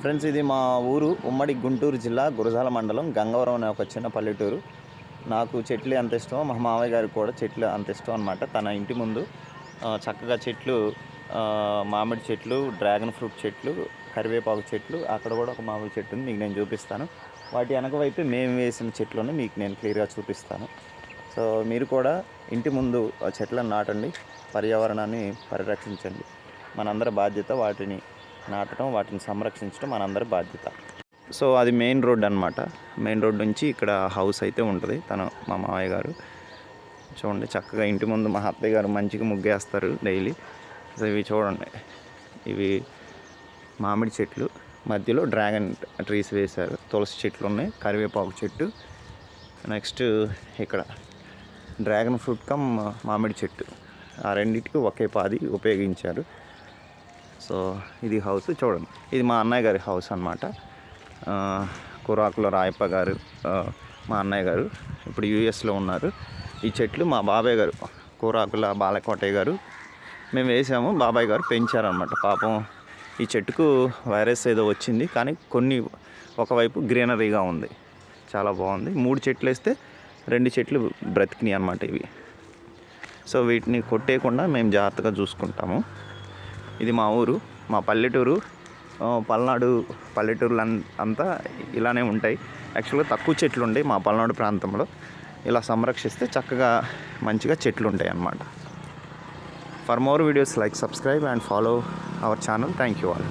Friends, ఇది మా ఊరు ఉమ్మడి గుంటూరు జిల్లా గురజాల మండలం గంగవరం అనే ఒక చిన్న పల్లెటూరు. నాకు చెట్లు ఎంత ఇష్టమో మా మామయ్య గారికి కూడా చెట్లు అంత ఇష్టం అనమాట. తన ఇంటి ముందు చక్కగా చెట్లు, మామిడి చెట్లు, డ్రాగన్ ఫ్రూట్ చెట్లు, కరివేపాకు చెట్లు, అక్కడ కూడా ఒక మామిడి చెట్టు ఉంది, మీకు నేను చూపిస్తాను. వాటి వెనక వైపు మేము వేసిన చెట్లను మీకు నేను క్లియర్గా చూపిస్తాను. సో మీరు కూడా ఇంటి ముందు చెట్లను నాటండి, పర్యావరణాన్ని పరిరక్షించండి. మనందరి బాధ్యత వాటిని నాటడం, వాటిని సంరక్షించడం మనందరి బాధ్యత. సో అది మెయిన్ రోడ్ అనమాట. మెయిన్ రోడ్ నుంచి ఇక్కడ హౌస్ అయితే ఉంటుంది. మా మామయ్య గారు చూడండి, చక్కగా ఇంటి ముందు మా అత్తయ్య గారు మంచిగా ముగ్గేస్తారు డైలీ. సో ఇవి చూడండి, ఇవి మామిడి చెట్లు, మధ్యలో డ్రాగన్ ట్రీస్ వేశారు, తులసి చెట్లు ఉన్నాయి, కరివేపాకు చెట్టు, నెక్స్ట్ ఇక్కడ డ్రాగన్ ఫ్రూట్ కమ్ మామిడి చెట్టు, ఆ రెండింటికి ఒకే పాది ఉపయోగించారు. సో ఇది హౌస్ చూడండి, ఇది మా అన్నయ్య గారి హౌస్ అనమాట. కురాకుల రాయప్ప గారు, మా అన్నయ్య గారు ఇప్పుడు యూఎస్లో ఉన్నారు. ఈ చెట్లు మా బాబాయ్ గారు కూరాకుల బాలకోటయ్య గారు మేము వేసాము, బాబాయ్ గారు పెంచారనమాట. పాపం ఈ చెట్టుకు వైరస్ ఏదో వచ్చింది, కానీ ఒకవైపు గ్రీనరీగా ఉంది, చాలా బాగుంది. 3 చెట్లు వేస్తే 2 చెట్లు బ్రతికినాయి అనమాట ఇవి. సో వీటిని కొట్టేయకుండా మేము జాగ్రత్తగా చూసుకుంటాము. ఇది మా ఊరు, మా పల్లెటూరు. పల్నాడు పల్లెటూరులు అంతా ఇలానే ఉంటాయి. యాక్చువల్గా తక్కువ చెట్లు ఉంటాయి మా పల్నాడు ప్రాంతంలో. ఇలా సంరక్షిస్తే చక్కగా మంచిగా చెట్లు ఉంటాయి అన్నమాట. For more videos like, subscribe and follow our channel. Thank you all.